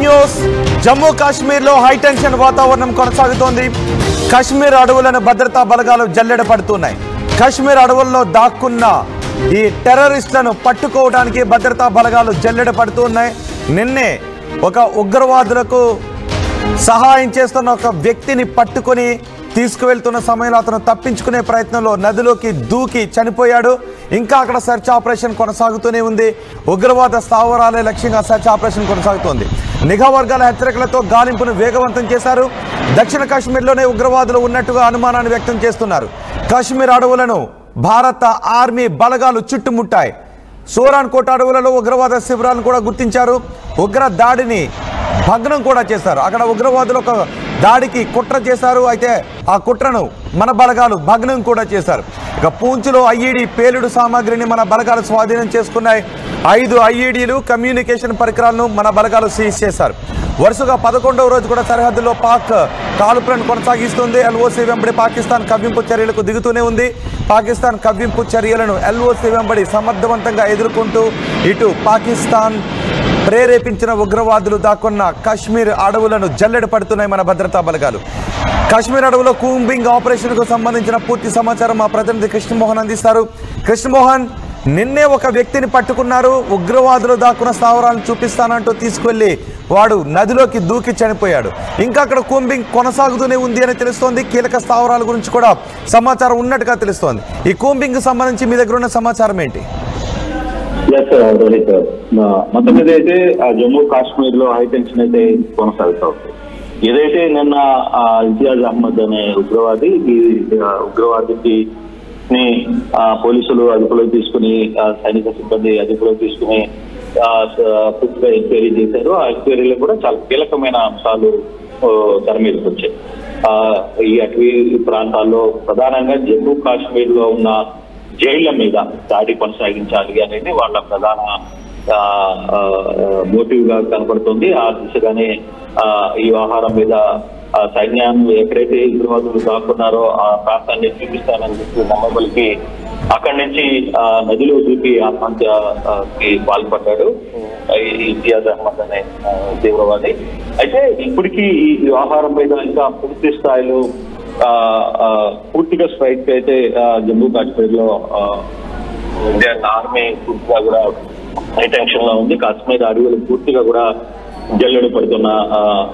News. Jammu Kashmir లో high tension వాతావరణం కొనసాగుతోంది. కాశ్మీర్ అడవులను భద్రతా బలగాలు జల్లెడ పడుతున్నాయి. కాశ్మీర్ అడవుల్లో దాక్కున్న ఈ టెర్రరిస్టులను పట్టుకోవడానికి భద్రతా బలగాలు జల్లెడ పడుతున్నాయి. నిన్నే ఒక ఉగ్రవాదులకు సహాయం చేస్తున్న ఒక వ్యక్తిని పట్టుకొని తీసుకువెళ్తున్న సమయంలో అతను తప్పించుకునే ప్రయత్నంలో నదిలోకి దూకి చనిపోయాడు. ఇంకా అక్కడ సెర్చ్ ఆపరేషన్ కొనసాగుతూనే ఉంది. ఉగ్రవాద స్థావరాలే లక్ష్యంగా సెర్చ్ ఆపరేషన్ కొనసాగుతోంది. నిఘా వర్గాల హెచ్చరికలతో గాలింపును వేగవంతం చేశారు. దక్షిణ కాశ్మీర్లోనే ఉగ్రవాదులు ఉన్నట్టుగా అనుమానాన్ని వ్యక్తం చేస్తున్నారు. కాశ్మీర్ అడవులను భారత ఆర్మీ బలగాలు చుట్టుముట్టాయి. సోరాన్ కోట అడవులలో ఉగ్రవాద శిబిరాలను కూడా గుర్తించారు. ఉగ్ర దాడిని భగ్నం కూడా చేశారు. అక్కడ ఉగ్రవాదులు ఒక దాడికి కుట్ర చేశారు. అయితే ఆ కుట్రను మన బలగాలు భగ్నం కూడా చేశారు. ఇక పూంచ్లో ఐఈడి పేలుడు సామాగ్రిని మన బలగాలు స్వాధీనం చేసుకున్నాయి. 5 ఐఈడీలు కమ్యూనికేషన్ పరికరాలను మన బలగాలు సీజ్ చేశారు. వరుసగా 11వ రోజు కూడా సరిహద్దుల్లో పాక్ కాల్పులను కొనసాగిస్తుంది. ఎల్ఓసి వెంబడి పాకిస్తాన్ కవ్వింపు చర్యలకు దిగుతూనే ఉంది. పాకిస్తాన్ కవ్వింపు చర్యలను ఎల్ఓసి వెంబడి సమర్థవంతంగా ఎదుర్కొంటూ ఇటు పాకిస్తాన్ ప్రేరేపించిన ఉగ్రవాదులు దాక్కున్న కాశ్మీర్ అడవులను జల్లెడ పడుతున్నాయి మన భద్రతా బలగాలు. కాశ్మీర్ అడవులో కూంబింగ్ ఆపరేషన్కు సంబంధించిన పూర్తి సమాచారం మా ప్రతినిధి కృష్ణమోహన్ అందిస్తారు. కృష్ణమోహన్, నిన్నే ఒక వ్యక్తిని పట్టుకున్నారు. ఉగ్రవాదులు దాక్కున్న స్థావరాలను చూపిస్తానంటూ తీసుకువెళ్ళి వాడు నదిలోకి దూకి చనిపోయాడు. ఇంకా అక్కడ కూంబింగ్ కొనసాగుతూనే ఉంది అని తెలుస్తోంది. కీలక స్థావరాల గురించి కూడా సమాచారం ఉన్నట్టుగా తెలుస్తోంది. ఈ కూంబింగ్ సంబంధించి మీ దగ్గర ఉన్న సమాచారం ఏంటి? రోహిత్, మొత్తం మీద అయితే జమ్మూ కాశ్మీర్ లో హై టెన్షన్ అయితే కొనసాగుతా ఉంది. ఏదైతే నిన్న ఇంతియాజ్ అహ్మద్ అనే ఉగ్రవాది ఈ ఉగ్రవాదికి పోలీసులు అదుపులోకి తీసుకుని సైనిక సిబ్బంది అదుపులోకి తీసుకుని పూర్తిగా ఎంక్వైరీ చేశారు. ఆ ఎంక్వైరీలో కూడా చాలా కీలకమైన అంశాలు తెర మీదకి వచ్చాయి. ఈ అటవీ ప్రాంతాల్లో ప్రధానంగా జమ్మూ కాశ్మీర్ లో ఉన్న జైళ్ల మీద దాడి కొనసాగించాలి అనేది వాళ్ళ ప్రధాన మోటివ్ గా కనపడుతుంది. ఆ దిశగానే ఈ వ్యవహారం మీద సైన్యాన్ని ఎక్కడైతే ఉగ్రవాదులు దాక్కున్నారో ఆ ప్రాంతాన్ని చూపిస్తానని చెప్పి నమ్మబలికి అక్కడి నుంచి నదిలో దూకి ఆత్మహత్యకి పాల్పడ్డాడు ఇంతియాజ్ అహ్మద్ అనే తీవ్రవాది. అయితే ఇప్పటికీ ఈ వ్యవహారం మీద ఇంకా పూర్తి స్థాయిలో పూర్తిగా స్ట్రైక్ అయితే జమ్మూ కాశ్మీర్ లో ఇండియన్ ఆర్మీ పూర్తిగా కూడా హై టెన్షన్ లో ఉంది. కాశ్మీర్ అడవులు పూర్తిగా కూడా జల్లెడ పడుతున్న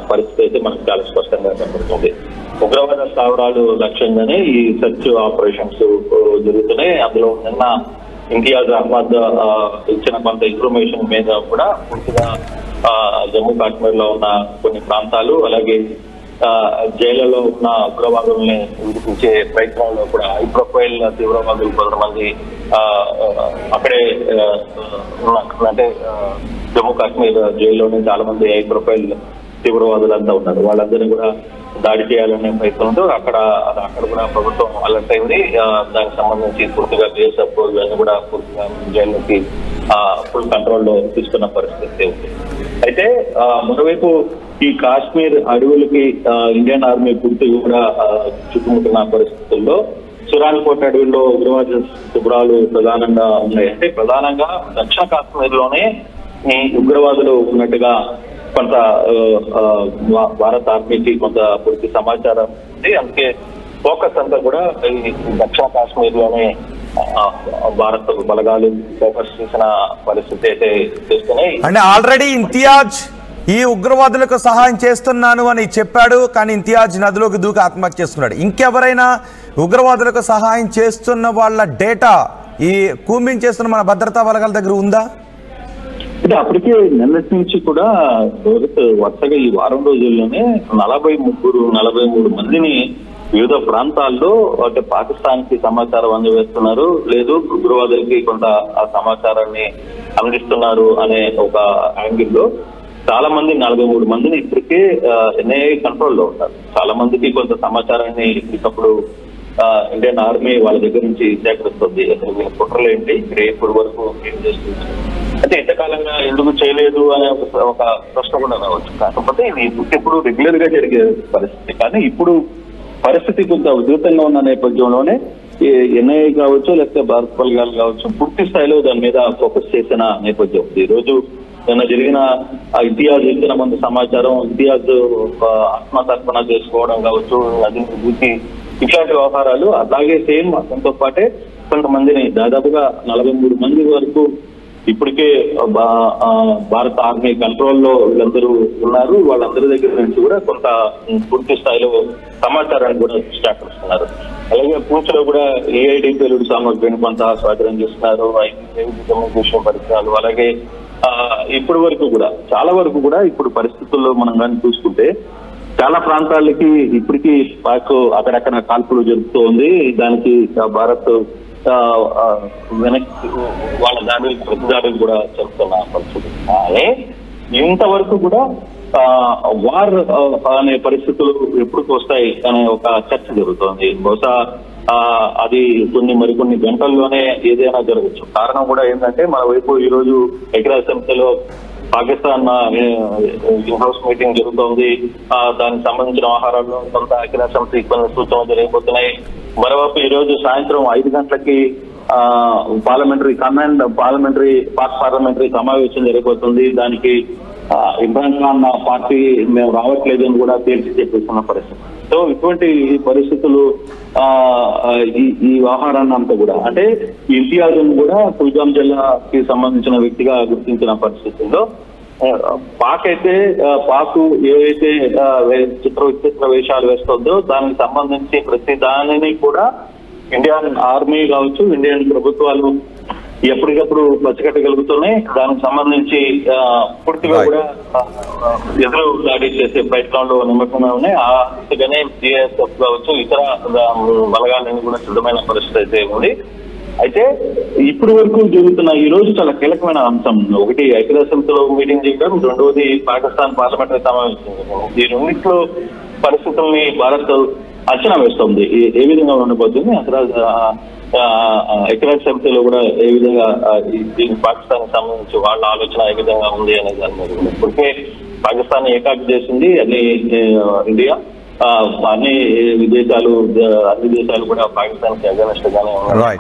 పరిస్థితి అయితే మనకు చాలా స్పష్టంగా కనబడుతుంది. ఉగ్రవాద స్థావరాలు లక్ష్యంగానే ఈ సెర్చ్ ఆపరేషన్స్ జరుగుతున్నాయి. అందులో నిన్న ఇంతియాజ్ అహ్మద్ ఇచ్చిన కొంత ఇన్ఫర్మేషన్ మీద కూడా పూర్తిగా జమ్మూ కాశ్మీర్ లో ఉన్న కొన్ని ప్రాంతాలు అలాగే జైళ్లలో ఉన్న ఉగ్రవాదుల్ని విడిపించే ప్రయత్నంలో కూడా హై ప్రొఫైల్ తీవ్రవాదులు కొంతమంది అక్కడే అంటే జమ్మూ కాశ్మీర్ జైల్లోనే చాలా మంది హై ప్రొఫైల్ తీవ్రవాదులంతా ఉన్నారు. వాళ్ళందరినీ కూడా దాడి చేయాలనే ప్రయత్నంతో అక్కడ కూడా ప్రభుత్వం అలర్ట్ అయింది. దానికి సంబంధించి పూర్తిగా బీఎస్ఎఫ్ ఇవన్నీ కూడా పూర్తిగా జైల్లోకి ఫుల్ కంట్రోల్లో తీసుకున్న పరిస్థితి ఉంది. అయితే మరోవైపు ఈ కాశ్మీర్ అడవులకి ఇండియన్ ఆర్మీ పూర్తి కూడా చుట్టుముట్టిన పరిస్థితుల్లో సురాన్ కోట అడవుల్లో ఉగ్రవాద శిబిరాలు ప్రధానంగా ఉన్నాయి. అంటే ప్రధానంగా దక్షిణ కాశ్మీర్ లోనే ఈ ఉగ్రవాదులు ఉన్నట్టుగా కొంత భారత ఆర్మీకి కొంత పూర్తి సమాచారం ఉంది. అందుకే ఫోకస్ అంతా కూడా ఈ దక్షిణ కాశ్మీర్ లోనే భారత బలగాలు ఫోకస్ చేసిన పరిస్థితి అయితే చేస్తున్నాయి. అంటే ఆల్రెడీ ఇంతియాజ్ ఈ ఉగ్రవాదులకు సహాయం చేస్తున్నాను అని చెప్పాడు. కానీ ఇంతియాజ్ నదిలోకి దూకి ఆత్మహత్య చేసుకున్నాడు. ఇంకెవరైనా ఉగ్రవాదులకు సహాయం చేస్తున్న వాళ్ళ డేటా ఈ కూంబింగ్ చేస్తున్న మన భద్రతా బలగాల దగ్గర ఉందా? అంటే అప్పటికే నిన్నటి నుంచి కూడా వరుసగా ఈ వారం రోజుల్లోనే 43 మందిని వివిధ ప్రాంతాల్లో అంటే పాకిస్తాన్ కి సమాచారం అందజేస్తున్నారు, లేదు ఉగ్రవాదులకి కొంత ఆ సమాచారాన్ని అందిస్తున్నారు అనే ఒక యాంగిల్లో చాలా మంది 43 మందిని ఇప్పటికే ఎన్ఐఏ కంట్రోల్లో ఉన్నారు. చాలా మందికి కొంత సమాచారాన్ని ఇప్పటికప్పుడు ఇండియన్ ఆర్మీ వాళ్ళ దగ్గర నుంచి సేకరిస్తుంది. అసలు కుట్రలు ఏంటి, ఇక్కడ ఎప్పటి వరకు ఏం చేస్తుంది అంటే ఇంతకాలంగా ఎందుకు చేయలేదు అనే ఒక ప్రశ్న కూడా రావచ్చు. కాకపోతే ఇది ఇప్పుడు రెగ్యులర్ గా జరిగే పరిస్థితి. కానీ ఇప్పుడు పరిస్థితి కొంత ఉధృతంగా ఉన్న నేపథ్యంలోనే ఎన్ఐఏ కావచ్చు లేకపోతే భారత బలగాలు కావచ్చు పూర్తి స్థాయిలో దాని మీద ఫోకస్ చేసిన నేపథ్యం. ఈ రోజు నిన్న జరిగిన ఇతిహాస్ ఇచ్చిన మంది సమాచారం, ఇతిహాస్ ఆత్మతర్పణ చేసుకోవడం కావచ్చు, అది ఇట్లాంటి వ్యవహారాలు. అలాగే సేమ్ అతనితో పాటే కొంతమందిని దాదాపుగా 43 మంది వరకు ఇప్పటికే భారత ఆర్మీ కంట్రోల్లో వీళ్ళందరూ ఉన్నారు. వాళ్ళందరి దగ్గర నుంచి కూడా కొంత పూర్తి స్థాయిలో సమాచారాన్ని కూడా సేకరిస్తున్నారు. అలాగే పూంచ్లో కూడా ఏఐడి పేలుడు సామగ్రిని కొంత స్వాధీనం చేస్తున్నారు, కమ్యూనికేషన్ పరికరాలు. అలాగే ఇప్పటి వరకు కూడా చాలా వరకు కూడా ఇప్పుడు పరిస్థితుల్లో మనం కానీ చూసుకుంటే చాలా ప్రాంతాలకి ఇప్పటికీ పాక్ అక్కడక్కడ కాల్పులు జరుపుతూ ఉంది. దానికి భారత్ వెనక్కి వాళ్ళ దాడులు ప్రతిదాడులు కూడా జరుగుతున్న పరిస్థితి. కానీ ఇంతవరకు కూడా వార్ అనే పరిస్థితులు ఎప్పుడు వస్తాయి అనే ఒక చర్చ జరుగుతోంది. బహుశా అది మరికొన్ని గంటల్లోనే ఏదైనా జరగచ్చు. కారణం కూడా ఏంటంటే మన వైపు ఈ రోజు ఐక్యరాజ్య సమితిలో పాకిస్తాన్ హౌస్ మీటింగ్ జరుగుతోంది. దానికి సంబంధించిన వ్యవహారాల్లో కొంత ఐక్యరాజ్య సమితి కొన్ని సూచనలు జరిగిపోతున్నాయి. మరోవైపు ఈ రోజు సాయంత్రం 5 గంటలకి పాక్ పార్లమెంటరీ సమావేశం జరిగిపోతుంది. దానికి ఇమ్రాన్ ఖాన్ పార్టీ మేము రావట్లేదు అని కూడా తేల్చి చెప్పేస్తున్న పరిస్థితి. సో ఇటువంటి పరిస్థితులు ఈ వ్యవహారాన్ని అంతా కూడా అంటే ఇంతియాజ్ను కూడా కుల్గాం జిల్లాకి సంబంధించిన వ్యక్తిగా గుర్తించిన పరిస్థితుల్లో పాక్ ఏవైతే విచిత్ర వేషాలు వేస్తుందో దానికి సంబంధించి ప్రతి దానిని కూడా ఇండియన్ ఆర్మీ కావచ్చు, ఇండియన్ ప్రభుత్వాలు ఎప్పటికప్పుడు పచ్చికట్టగలుగుతున్నాయి. దానికి సంబంధించి పూర్తిగా కూడా ఎదురు దాడి చేసే ప్రయత్నంలో నిమగ్నమై ఉన్నాయి. ఆ దిశగానే సిఐఎస్ఎఫ్ కావచ్చు, ఇతర బలగాలని కూడా సిద్ధమైన పరిస్థితి అయితే ఉంది. అయితే ఇప్పటి వరకు జరుగుతున్న ఈ రోజు చాలా కీలకమైన అంశం. ఒకటి ఐక్యరాజ్య సమితిలో మీటింగ్ చేయడం, రెండవది పాకిస్తాన్ పార్లమెంటరీ సమావేశం. ఈ రెండింటిలో పరిస్థితుల్ని భారత్ అంచనా వేస్తుంది ఏ విధంగా ఉండబోతుంది, ఐక్యరాజ్య సమితిలో కూడా ఏ విధంగా దీనికి పాకిస్తాన్ కి సంబంధించి వాళ్ళ ఆలోచన ఏ విధంగా ఉంది అనే దాని మీద ఇప్పటికే పాకిస్తాన్ ఏకాకి చేసింది అన్ని ఇండియా, అన్ని దేశాలు కూడా పాకిస్తాన్ కి అగెనిస్ట్ గానే ఉన్నాయి.